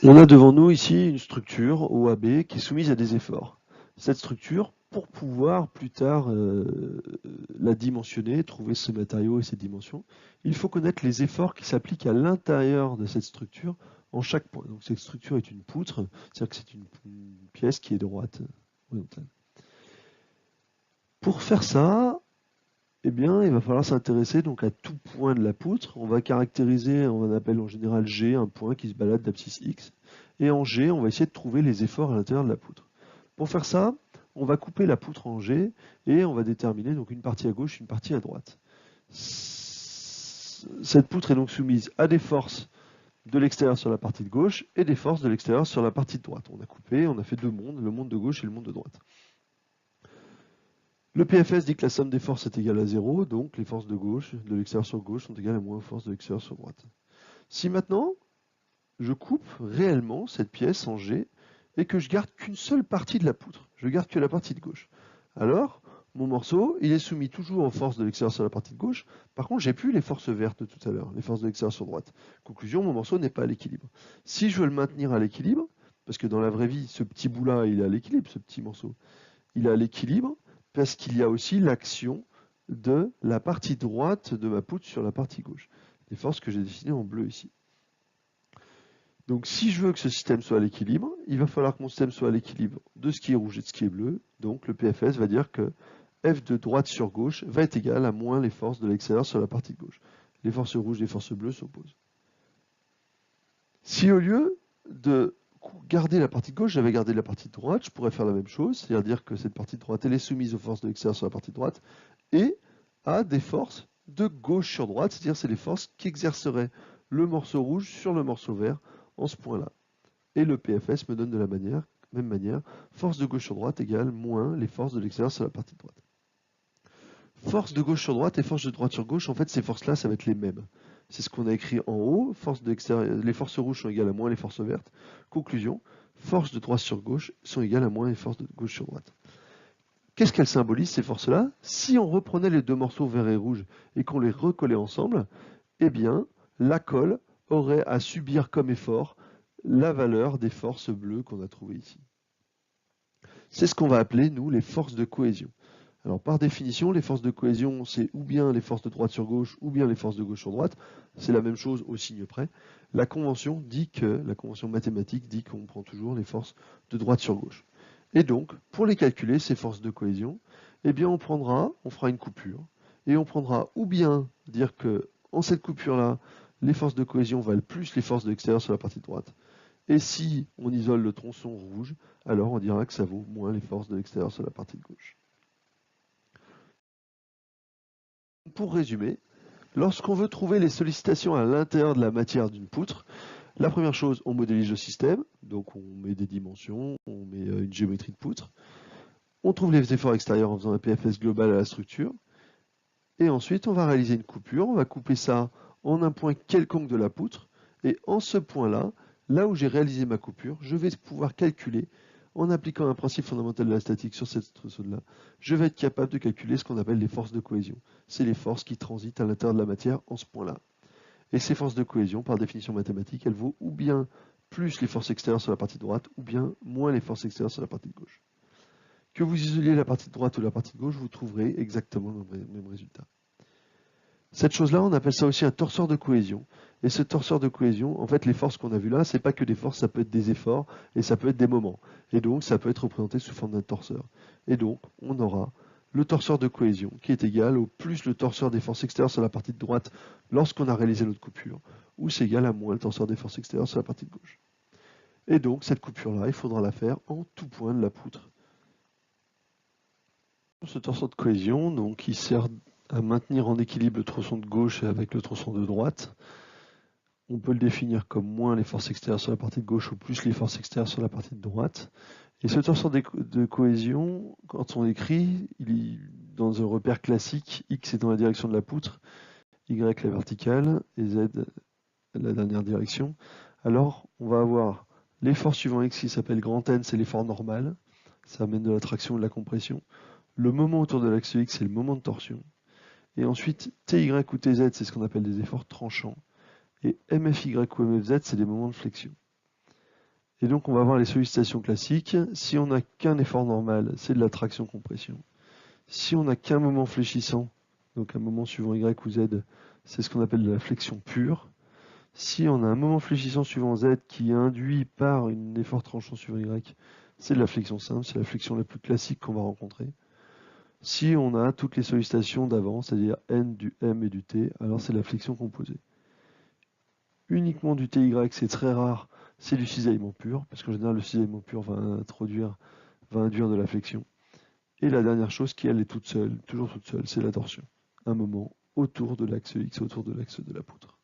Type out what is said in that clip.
On a devant nous ici une structure OAB qui est soumise à des efforts. Cette structure, pour pouvoir plus tard la dimensionner, trouver ce matériau et ses dimensions, il faut connaître les efforts qui s'appliquent à l'intérieur de cette structure en chaque point. Donc cette structure est une poutre, c'est-à-dire que c'est une pièce qui est droite, horizontale. Pour faire ça, eh bien, il va falloir s'intéresser donc à tout point de la poutre. On va caractériser, on appelle en général G, un point qui se balade d'abscisse X. Et en G, on va essayer de trouver les efforts à l'intérieur de la poutre. Pour faire ça, on va couper la poutre en G et on va déterminer donc une partie à gauche, une partie à droite. Cette poutre est donc soumise à des forces de l'extérieur sur la partie de gauche et des forces de l'extérieur sur la partie de droite. On a coupé, on a fait deux mondes, le monde de gauche et le monde de droite. Le PFS dit que la somme des forces est égale à 0, donc les forces de gauche, de l'extérieur sur gauche, sont égales à moins aux forces de l'extérieur sur droite. Si maintenant, je coupe réellement cette pièce en G et que je garde qu'une seule partie de la poutre, je garde que la partie de gauche, alors mon morceau, il est soumis toujours aux forces de l'extérieur sur la partie de gauche. Par contre, j'ai plus les forces vertes de tout à l'heure, les forces de l'extérieur sur droite. Conclusion, mon morceau n'est pas à l'équilibre. Si je veux le maintenir à l'équilibre, parce que dans la vraie vie, ce petit bout-là, il est à l'équilibre, ce petit morceau, il est à l'équilibre, parce qu'il y a aussi l'action de la partie droite de ma poutre sur la partie gauche. Les forces que j'ai dessinées en bleu ici. Donc si je veux que ce système soit à l'équilibre, il va falloir que mon système soit à l'équilibre de ce qui est rouge et de ce qui est bleu. Donc le PFS va dire que F de droite sur gauche va être égal à moins les forces de l'extérieur sur la partie de gauche. Les forces rouges et les forces bleues s'opposent. Si au lieu de garder la partie de gauche, j'avais gardé la partie de droite, je pourrais faire la même chose, c'est-à-dire dire que cette partie de droite, elle est soumise aux forces de l'extérieur sur la partie de droite et à des forces de gauche sur droite, c'est-à-dire c'est les forces qui exerceraient le morceau rouge sur le morceau vert en ce point-là. Et le PFS me donne de la même manière, force de gauche sur droite égale moins les forces de l'extérieur sur la partie de droite. Force de gauche sur droite et force de droite sur gauche, en fait, ces forces-là, ça va être les mêmes. C'est ce qu'on a écrit en haut, les forces rouges sont égales à moins les forces vertes. Conclusion, forces de droite sur gauche sont égales à moins les forces de gauche sur droite. Qu'est-ce qu'elles symbolisent, ces forces-là? Si on reprenait les deux morceaux vert et rouge et qu'on les recollait ensemble, eh bien, la colle aurait à subir comme effort la valeur des forces bleues qu'on a trouvées ici. C'est ce qu'on va appeler, nous, les forces de cohésion. Alors, par définition, les forces de cohésion, c'est ou bien les forces de droite sur gauche, ou bien les forces de gauche sur droite. C'est la même chose au signe près. La convention mathématique dit qu'on prend toujours les forces de droite sur gauche. Et donc, pour les calculer, ces forces de cohésion, eh bien, on fera une coupure, et on prendra ou bien dire que, en cette coupure-là, les forces de cohésion valent plus les forces de l'extérieur sur la partie de droite. Et si on isole le tronçon rouge, alors on dira que ça vaut moins les forces de l'extérieur sur la partie de gauche. Pour résumer, lorsqu'on veut trouver les sollicitations à l'intérieur de la matière d'une poutre, la première chose, on modélise le système, donc on met des dimensions, on met une géométrie de poutre, on trouve les efforts extérieurs en faisant un PFS global à la structure, et ensuite on va réaliser une coupure, on va couper ça en un point quelconque de la poutre, et en ce point-là, là où j'ai réalisé ma coupure, je vais pouvoir calculer, en appliquant un principe fondamental de la statique sur cette zone-là, je vais être capable de calculer ce qu'on appelle les forces de cohésion. C'est les forces qui transitent à l'intérieur de la matière en ce point-là. Et ces forces de cohésion, par définition mathématique, elles vaut ou bien plus les forces extérieures sur la partie droite, ou bien moins les forces extérieures sur la partie de gauche. Que vous isoliez la partie de droite ou la partie de gauche, vous trouverez exactement le même résultat. Cette chose-là, on appelle ça aussi un torseur de cohésion. Et ce torseur de cohésion, en fait, les forces qu'on a vues là, c'est pas que des forces, ça peut être des efforts et ça peut être des moments. Et donc, ça peut être représenté sous forme d'un torseur. Et donc, on aura le torseur de cohésion qui est égal au plus le torseur des forces extérieures sur la partie de droite lorsqu'on a réalisé notre coupure, ou c'est égal à moins le torseur des forces extérieures sur la partie de gauche. Et donc, cette coupure-là, il faudra la faire en tout point de la poutre. Ce torseur de cohésion, donc, il sert à maintenir en équilibre le tronçon de gauche avec le tronçon de droite. On peut le définir comme moins les forces extérieures sur la partie de gauche ou plus les forces extérieures sur la partie de droite. Et ce torseur de cohésion, quand on écrit, il est dans un repère classique, X est dans la direction de la poutre, Y la verticale et Z la dernière direction. Alors, on va avoir l'effort suivant X qui s'appelle grand N, c'est l'effort normal. Ça amène de la traction et de la compression. Le moment autour de l'axe X, c'est le moment de torsion. Et ensuite, TY ou TZ, c'est ce qu'on appelle des efforts tranchants. Et MFY ou MFZ, c'est des moments de flexion. Et donc on va avoir les sollicitations classiques. Si on n'a qu'un effort normal, c'est de la traction-compression. Si on n'a qu'un moment fléchissant, donc un moment suivant Y ou Z, c'est ce qu'on appelle de la flexion pure. Si on a un moment fléchissant suivant Z qui est induit par un effort tranchant suivant Y, c'est de la flexion simple, c'est la flexion la plus classique qu'on va rencontrer. Si on a toutes les sollicitations d'avant, c'est-à-dire N, du M et du T, alors c'est la flexion composée. Uniquement du TY, c'est très rare, c'est du cisaillement pur, parce qu'en général le cisaillement pur va induire de la flexion. Et la dernière chose qui elle est toute seule, toujours toute seule, c'est la torsion. Un moment autour de l'axe X, autour de l'axe de la poutre.